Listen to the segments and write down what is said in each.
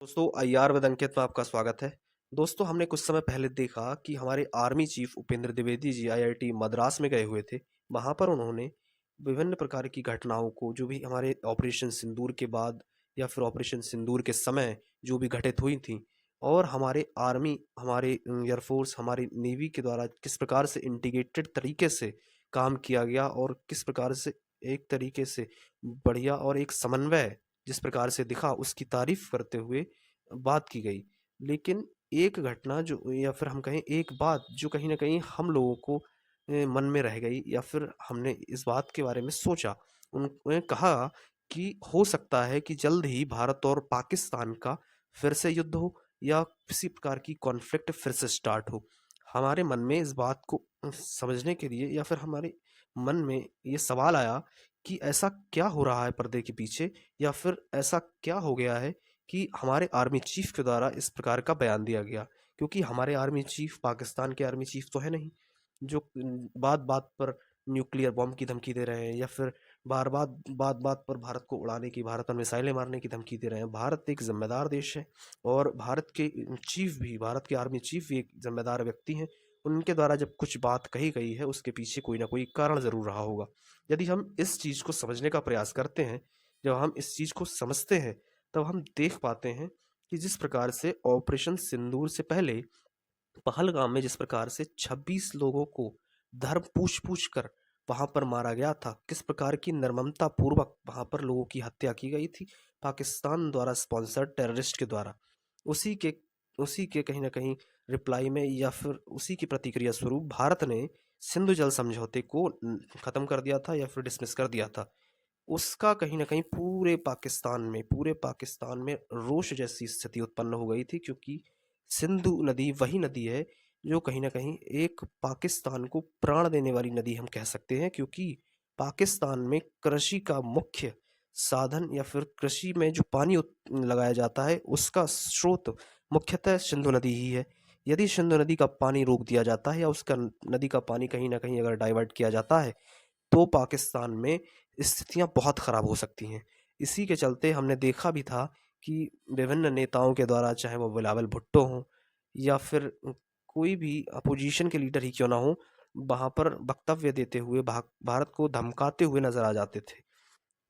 दोस्तों अय्यार वेद अंकित में आपका स्वागत है। दोस्तों हमने कुछ समय पहले देखा कि हमारे army chief Upendra Dwivedi ji IIT Madras में गए हुए थे। वहाँ पर उन्होंने विभिन्न प्रकार की घटनाओं को जो भी हमारे ऑपरेशन सिंदूर के बाद या फिर ऑपरेशन सिंदूर के समय जो भी घटित हुई थी और हमारे आर्मी, हमारे एयरफोर्स, हमारी नेवी के द्वारा किस प्रकार से इंटीग्रेटेड तरीके से काम किया गया और किस प्रकार से एक तरीके से बढ़िया और एक समन्वय जिस प्रकार से दिखा उसकी तारीफ करते हुए बात की गई। लेकिन एक घटना जो या फिर हम कहें एक बात जो कहीं न कहीं हम लोगों को मन में रह गई या फिर हमने इस बात के बारे में सोचा। उन्होंने कहा कि हो सकता है कि जल्द ही भारत और पाकिस्तान का फिर से युद्ध हो या किसी प्रकार की कॉन्फ्लिक्ट फिर से स्टार्ट हो। हमारे मन में इस बात को समझने के लिए या फिर हमारे मन में ये सवाल आया कि ऐसा क्या हो रहा है पर्दे के पीछे या फिर ऐसा क्या हो गया है कि हमारे आर्मी चीफ के द्वारा इस प्रकार का बयान दिया गया। क्योंकि हमारे आर्मी चीफ पाकिस्तान के आर्मी चीफ तो है नहीं जो बात बात पर न्यूक्लियर बॉम्ब की धमकी दे रहे हैं या फिर बात बात पर भारत को उड़ाने की, भारत पर मिसाइलें मारने की धमकी दे रहे हैं। भारत एक जिम्मेदार देश है और भारत के चीफ भी, भारत के आर्मी चीफ भी एक जिम्मेदार व्यक्ति हैं। उनके द्वारा जब कुछ बात कही गई है उसके पीछे कोई ना कोई कारण जरूर रहा होगा। यदि हम इस चीज को समझने का प्रयास करते हैं, जब हम इस चीज को समझते हैं, तब हम देख पाते हैं कि जिस प्रकार से ऑपरेशन सिंदूर से पहले पहलगाम में जिस प्रकार से 26 लोगों को धर्म पूछ-पूछ कर वहां पर मारा गया था, किस प्रकार की निर्ममता पूर्वक वहां पर लोगों की हत्या की गई थी पाकिस्तान द्वारा स्पॉन्सर्ड टेररिस्ट के द्वारा। उसी के उसी के कहीं ना कहीं रिप्लाई में या फिर उसी की प्रतिक्रिया स्वरूप भारत ने सिंधु जल समझौते को खत्म कर दिया था या फिर डिसमिस कर दिया था। उसका कहीं न कहीं पूरे पाकिस्तान में रोष जैसी स्थिति उत्पन्न हो गई थी, क्योंकि सिंधु नदी वही नदी है जो कहीं न कहीं एक पाकिस्तान को प्राण देने वाली नदी हम कह सकते हैं, क्योंकि पाकिस्तान में कृषि का मुख्य साधन या फिर कृषि में जो पानी लगाया जाता है उसका स्रोत मुख्यतः सिंधु नदी ही है। यदि सिंधु नदी का पानी रोक दिया जाता है या उसका नदी का पानी कहीं न कहीं अगर डाइवर्ट किया जाता है तो पाकिस्तान में स्थितियां बहुत खराब हो सकती हैं। इसी के चलते हमने देखा भी था कि विभिन्न नेताओं के द्वारा, चाहे वो बिलावल भुट्टो हों या फिर कोई भी अपोजिशन के लीडर ही क्यों ना हो, वहां पर वक्तव्य देते हुए भारत को धमकाते हुए नजर आ जाते थे।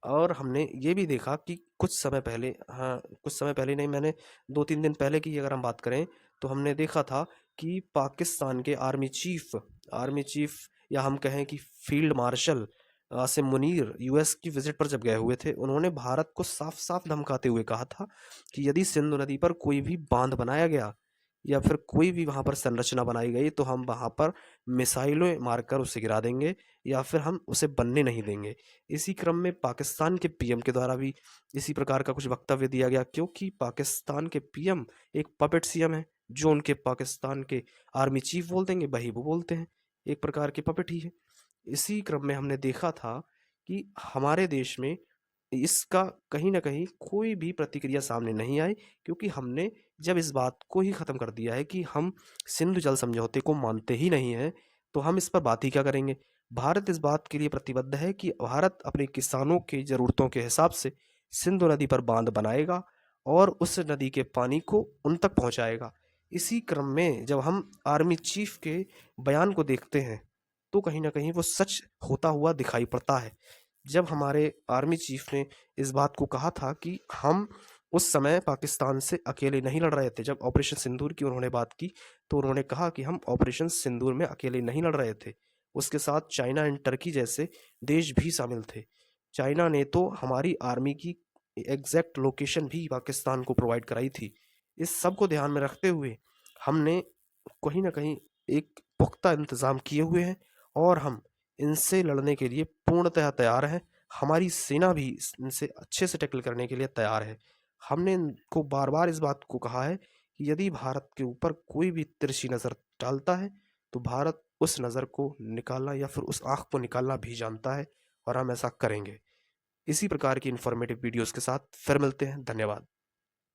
और हमने ये भी देखा कि कुछ समय पहले, हाँ कुछ समय पहले नहीं, मैंने 2-3 दिन पहले की अगर हम बात करें तो हमने देखा था कि पाकिस्तान के आर्मी चीफ या हम कहें कि field marshal Asim Munir US की विजिट पर जब गए हुए थे, उन्होंने भारत को साफ साफ धमकाते हुए कहा था कि यदि सिंधु नदी पर कोई भी बांध बनाया गया या फिर कोई भी वहां पर संरचना बनाई गई तो हम वहां पर मिसाइलें मारकर उसे गिरा देंगे या फिर हम उसे बनने नहीं देंगे। इसी क्रम में पाकिस्तान के पीएम के द्वारा भी इसी प्रकार का कुछ वक्तव्य दिया गया, क्योंकि पाकिस्तान के पीएम एक पपेट सीएम है। जो उनके पाकिस्तान के आर्मी चीफ बोल देंगे वही वो बोलते हैं, एक प्रकार के पपेट ही है। इसी क्रम में हमने देखा था कि हमारे देश में इसका कहीं न कहीं कोई भी प्रतिक्रिया सामने नहीं आई, क्योंकि हमने जब इस बात को ही ख़त्म कर दिया है कि हम सिंधु जल समझौते को मानते ही नहीं हैं, तो हम इस पर बात ही क्या करेंगे। भारत इस बात के लिए प्रतिबद्ध है कि भारत अपने किसानों की ज़रूरतों के हिसाब से सिंधु नदी पर बांध बनाएगा और उस नदी के पानी को उन तक पहुँचाएगा। इसी क्रम में जब हम आर्मी चीफ के बयान को देखते हैं, तो कहीं न कहीं वो सच होता हुआ दिखाई पड़ता है। जब हमारे आर्मी चीफ ने इस बात को कहा था कि हम उस समय पाकिस्तान से अकेले नहीं लड़ रहे थे, जब ऑपरेशन सिंदूर की उन्होंने बात की तो उन्होंने कहा कि हम ऑपरेशन सिंदूर में अकेले नहीं लड़ रहे थे, उसके साथ चाइना एंड टर्की जैसे देश भी शामिल थे। चाइना ने तो हमारी आर्मी की एग्जैक्ट लोकेशन भी पाकिस्तान को प्रोवाइड कराई थी। इस सब को ध्यान में रखते हुए हमने कहीं ना कहीं एक पुख्ता इंतजाम किए हुए हैं और हम इनसे लड़ने के लिए पूर्णतः तैयार हैं। हमारी सेना भी इनसे अच्छे से टैकल करने के लिए तैयार है। हमने इनको बार बार इस बात को कहा है कि यदि भारत के ऊपर कोई भी तिरछी नज़र डालता है तो भारत उस नज़र को निकालना या फिर उस आँख को निकालना भी जानता है, और हम ऐसा करेंगे। इसी प्रकार की इन्फॉर्मेटिव वीडियोस के साथ फिर मिलते हैं। धन्यवाद।